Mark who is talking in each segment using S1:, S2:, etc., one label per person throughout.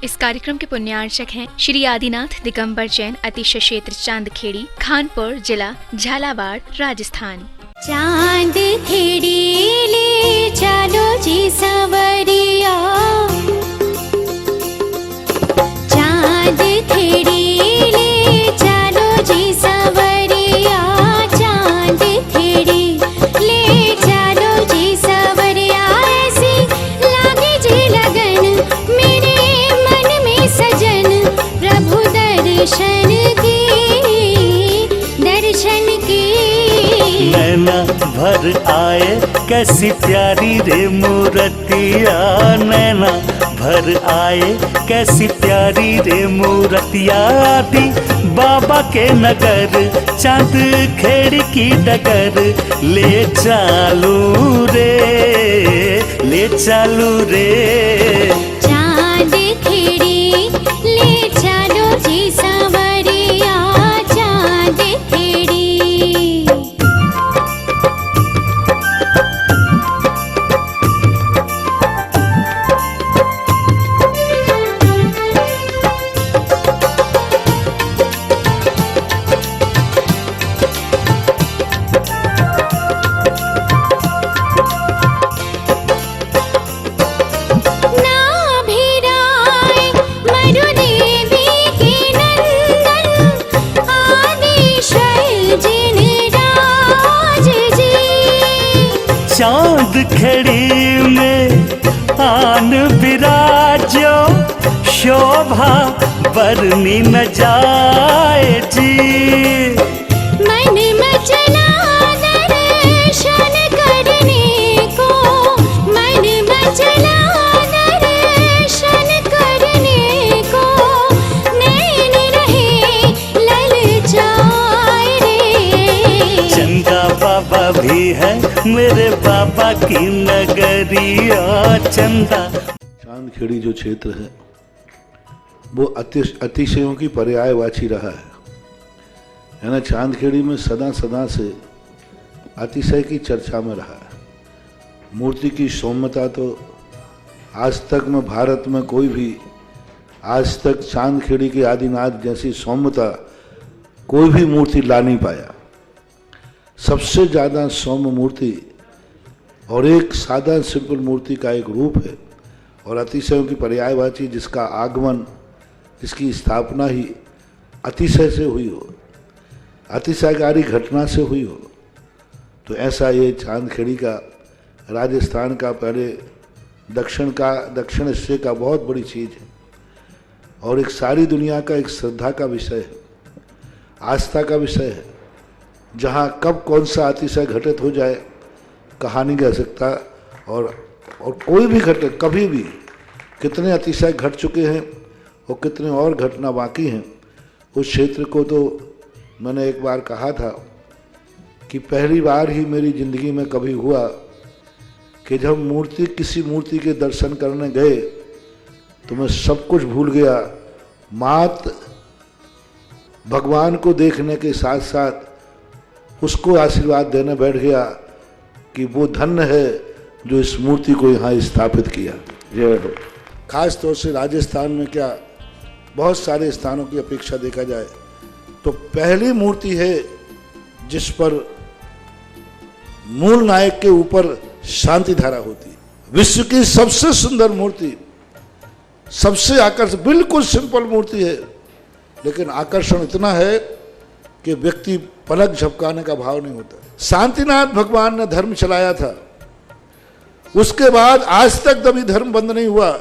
S1: इस कार्यक्रम के पुण्यार्चक हैं श्री आदिनाथ दिगंबर जैन अतिशय क्षेत्र चांदखेड़ी, खानपुर जिला, झालावाड़, राजस्थान।
S2: चांद खेड़ी ले चलो जी सवरिया, चांद खेड़ी ले चलो जी सवरिया, चांद खेड़ी ले चलो जी सवरिया। ऐसी लागे जी लगन मेरे मन में सजन, प्रभु दर्शन की, दर्शन की।
S3: नैना भर आए कैसी प्यारी रे मूर्तिया, नैना भर आए कैसी प्यारी रे मूर्तिया। दी बाबा के नगर चांद खेड़ी की डगर, ले चालू रे, ले चालू रे।
S2: चांद खेड़ी ले चलो जी सवरिया, चांद खेड़ी।
S3: चांद खेड़ी में आन विराजो, शोभा बरनी न जाए जी।
S2: मन मचला दर्शन करने को, मन मचला दर्शन करने को, नैन रहे ललचाए रे।
S3: चंदा बाबा भी है मेरे बाबा की नगरिया, चंदा।
S4: चांदखेड़ी जो क्षेत्र है वो अतिशयों की पर्यायवाची रहा है ना। चांदखेड़ी में सदा सदा से अतिशय की चर्चा में रहा है। मूर्ति की सौम्यता तो आज तक में भारत में कोई भी आज तक चांदखेड़ी के आदिनाथ जैसी सौम्यता कोई भी मूर्ति ला नहीं पाया। सबसे ज़्यादा सौम्य मूर्ति और एक सादा सिंपल मूर्ति का एक रूप है, और अतिशयों की पर्यायवाची जिसका आगमन, जिसकी स्थापना ही अतिशय से हुई हो, अतिशयकारी घटना से हुई हो, तो ऐसा ये चांदखेड़ी का राजस्थान का पहले दक्षिण हिस्से का बहुत बड़ी चीज़ है, और एक सारी दुनिया का एक श्रद्धा का विषय है, आस्था का विषय है। जहाँ कब कौन सा अतिशय घटित हो जाए कहा नहीं जा सकता, और कोई भी घटना कभी भी कितने अतिशय घट चुके हैं और कितने और घटना बाकी हैं। उस क्षेत्र को तो मैंने एक बार कहा था कि पहली बार ही मेरी ज़िंदगी में कभी हुआ कि जब किसी मूर्ति के दर्शन करने गए तो मैं सब कुछ भूल गया, मात्र भगवान को देखने के साथ साथ उसको आशीर्वाद देने बैठ गया कि वो धन्य है जो इस मूर्ति को यहाँ स्थापित किया। जय हो। खास तौर से राजस्थान में क्या बहुत सारे स्थानों की अपेक्षा देखा जाए तो पहली मूर्ति है जिस पर मूल नायक के ऊपर शांति धारा होती है। विश्व की सबसे सुंदर मूर्ति, सबसे आकर्षक, बिल्कुल सिंपल मूर्ति है, लेकिन आकर्षण इतना है कि व्यक्ति पलक झपकाने का भाव नहीं होता। शांतिनाथ भगवान ने धर्म चलाया था, उसके बाद आज तक कभी धर्म बंद नहीं हुआ।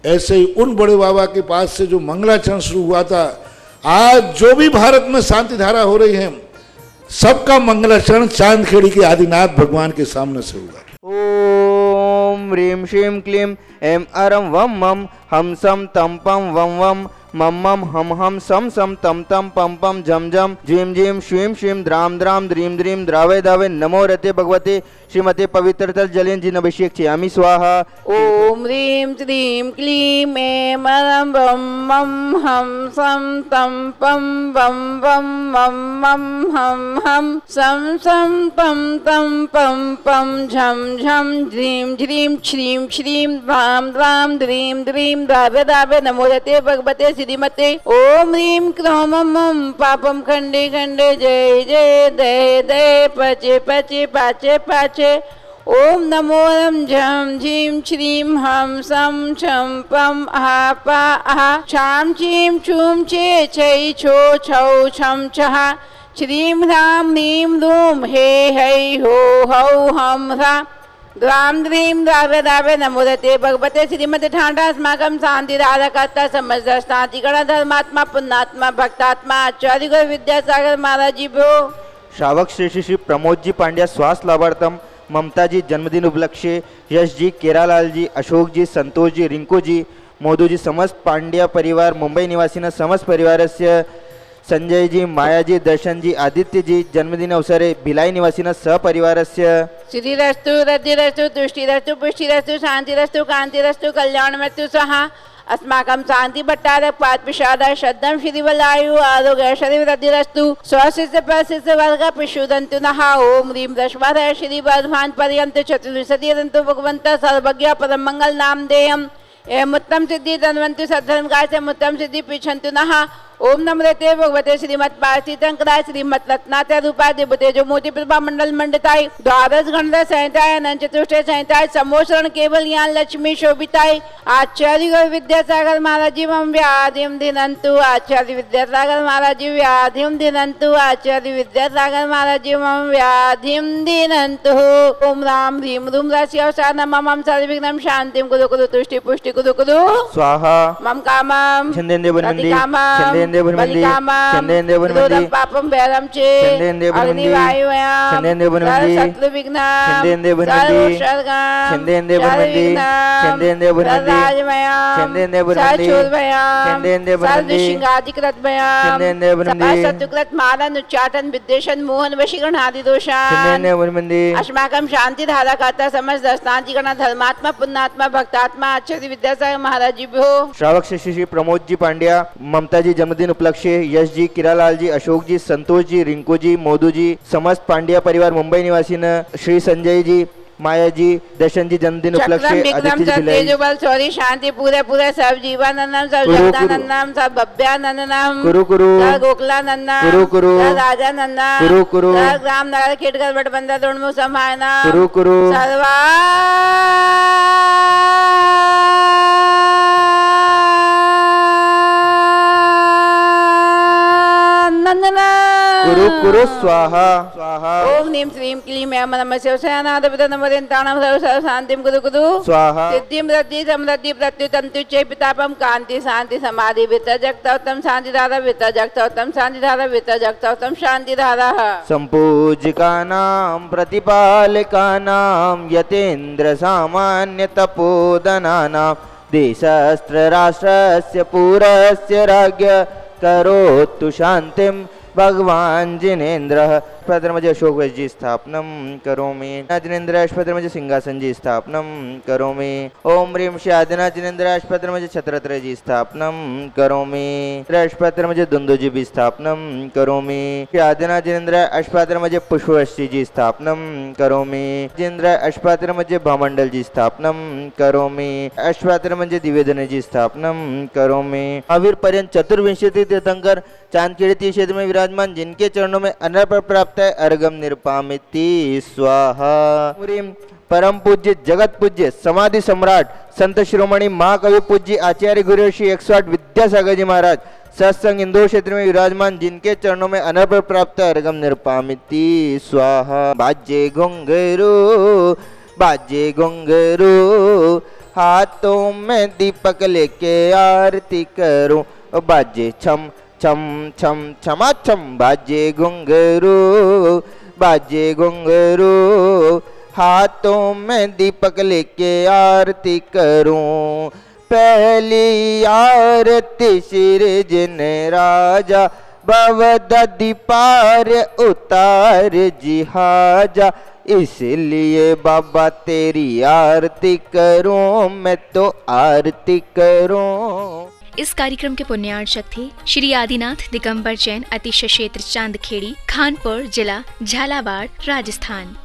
S4: ऐसे ही उन बड़े बाबा के पास से जो मंगलाचरण शुरू हुआ था, आज जो भी भारत में शांति धारा हो रही है सबका मंगलाचरण चांदखेड़ी के आदिनाथ भगवान के सामने से हुआ।
S5: ओम ह्रीं श्रीं क्लीं ऐं अरं वं मं हम सम तम पम वं वं मम मम हम सम सम तम तम पम पम झम झम झीम झीम श्रीं श्रीं द्राम द्राम द्रीम द्रीम द्रावे दावे नमो रते भगवते श्रीमते पवित्रतल जलेन जिन अभिषेक छयामि स्वाहा।
S6: ॐ ह्रीं श्रीं क्लीं ऐं मं वं मं हं सं तं पं वं वं मं मं हं हं सं पं तं पं पं झं झं ह्रीं ह्रीं श्रीं श्रीं ह्रां ह्रां ह्रीं ह्रीं धावे धावे नमोदते भगवते श्रीमते। ॐ ह्रीं क्रों मं पापं खण्डे खण्डे जय जय दय दय पचे पचे पाचे पाचे। ओम नमो रं झं झीं श्रीं हं सं छं पं आहा पा आहा छां चीं छूं चे छै छो छौ छं छः श्रीं ह्रां ह्रीं ह्रूं हे है हो हौ हं ह्रां द्वां द्रीं द्रावे द्रावे नमोदते भगवते श्रीमते ठांडा अस्माकं शांति राधकर्ता समझदास्ताति गण धर्मात्मा पुण्यात्मा भक्तात्मा आचार्य गुरु विद्यासागर महाराज जी भो।
S5: श्रावक श्री श्री प्रमोद जी पांड्या स्वास्थ्य लाभार्थम ममता जी जन्मदिन उपलक्ष्य यश जी केरालाल जी अशोक जी संतोष जी रिंकू जी मोदू जी समस्त पांड्या परिवार मुंबई निवासिन समस्त परिवारस्य संजय जी माया जी दर्शन जी आदित्य जी जन्मदिन अवसरे भिलाई निवासिन सहपरिवारस्य
S6: श्रीरस्तु रद्धिरस्तु तुष्टिरस्तु पुष्टिरस्तु शांतिरस्तु कांतिरस्तु कल्याणमस्तु स्वाहा। अस्माकं शांति भट्टारक पाद पिषाद श्रद्धं श्रीवलायु आरोग्य शरीरवृद्धिरस्तु स्वशिष्य प्रशिष्य वर्ग पिशुदन्तु नः। ओम ह्रीं रश्वर श्री वर्धमान पर्यंत चतुर्विंशतिरन्तु भगवंत सर्वज्ञ परम मंगल नाम देयम् एवं उत्तम सिद्धि धनवंतु सद्धर्म काय से उत्तम सिद्धि पिछंतु नः। ओम नमृते भगवते श्रीमत् पार्थितंकराय श्रीमत् रत्नात्य रूपा देवते जो मोती प्रभा मंडल मंडिताय द्वादश गणधर संहिताय अनंत चतुष्टय संहिताय समोषण केवल यान लक्ष्मी शोभिताय आचार्य विद्यासागर महाराज जी मम व्याधिम दिनंतु आचार्य विद्यासागर महाराज जी व्याधिम दिनंतु आचार्य विद्यासागर महाराज जी मम व्याधिम दिनंतु। ओम राम ह्रीं रूम राशि अवसान मम सर्वविघ्नं शांतिं कुरु कुरु तुष्टि पुष्टि कुरु कुरु
S5: स्वाहा।
S6: मम कामं पापम बैरम चे अग्नि वायुयाम शत्रु विघ्नाम शत्रुकृत मालन उच्चाटन विद्वेषण मोहन वशीकरण आदि दोषान् अस्माकं शांति धारा करता समस्त दर्शनाधिगण धर्मात्मा पुण्यात्मा भक्तात्मा आचार्य विद्यासागर महाराज जी भो।
S5: श्रावक श्री प्रमोद जी पांड्या ममता जी जन्मदिन उपलक्ष्य यश जी किरालाल जी अशोक जी संतोष जी रिंकू जी मोदू जी समस्त पांड्या परिवार मुंबई निवासी श्री संजय जी माया जी दर्शन जी जन्मदिन उपलक्ष्य
S6: सॉरी शांति पूरे पूरे सब जीवानंदम सब जगदानंदम सब भव्यानंदम
S5: कुरु कुरु
S6: गोकुलानंदम
S5: कुरु कुरु
S6: राजानंदम
S5: कुरु कुरु
S6: ग्राम नगर खेटकर बटबंदा दोड़मु समायना
S5: कुरु कुरु
S6: सर्वा
S5: कुरु कुरु स्वाहा स्वाहा।
S6: ओम ह्रीं श्रीं क्लीं ऐं नमः शिवसेनाधिपत नमोदितानां सर्व शांतिं कुरु कुरु
S5: स्वाहा।
S6: सिद्धिं रद्धि समृद्धि प्रत्युतंतु चे पितापम कांति शांति समाधि वितजक्तौतम शांति धारा वितजक्तौतम शांति धारा वितजक्तौतम शांति धारा।
S5: संपूजिकानां प्रतिपालकानां यतेन्द्र सामान्य तपोधनानां देशस्त्र राष्ट्रस्य पूरस्य राज्ञ करोतु शांतिं भगवान जिनेन्द्र पद्रमज अशोक वैश्य जी स्थापनम करोमि जिनेन्द्र पद्रमज सिंहासन जी स्थापनम करोमि। ओम ह्रीं श्री आदिनाथ जिनेन्द्र पद्रमज छत्रत्र जी स्थापनम करोमि। पद्रमज दुंदु जी भी स्थापनम करोमि। श्री आदिनाथ जिनेन्द्र अष्टपद्रमज पुष्पवृष्टि जी स्थापनम करोमि। जिनेन्द्र अष्टपद्रमज भामंडल जी स्थापनम करोमि। अष्टपद्रमज दिव्यधन जी स्थापनम करोमि। अवीर पर्यंत चतुर्विंशति तीर्थंकर चांदखेड़ी क्षेत्र में विराजमान जिनके चरणों में अनर्पण प्राप्त है अर्घम निरपामिति स्वाहा। परम पूज्य जगत पूज्य समाधि सम्राट संत शिरोमणि महाकवि पूज्य आचार्य गुरु श्री 108 विद्यासागर जी महाराज सत्संग इंदौर क्षेत्र में विराजमान जिनके चरणों में अनर्पण प्राप्त है अर्घम निरपामिति स्वाहा। बाजे घुंघरू हाथों में दीपक लेके आरती करूं बाजे छम छम छम छमा छम बाजे घुंघरू हाथों में दीपक लेके आरती करूं पहली आरती सिर जिन राजा भव दधि पार उतार जिहाजा, इसलिए बाबा तेरी आरती करूं, मैं तो आरती करूं।
S1: इस कार्यक्रम के पुण्यार्चक थे श्री आदिनाथ दिगंबर जैन अतिशय क्षेत्र चांदखेड़ी, खानपुर जिला झालावाड़ राजस्थान।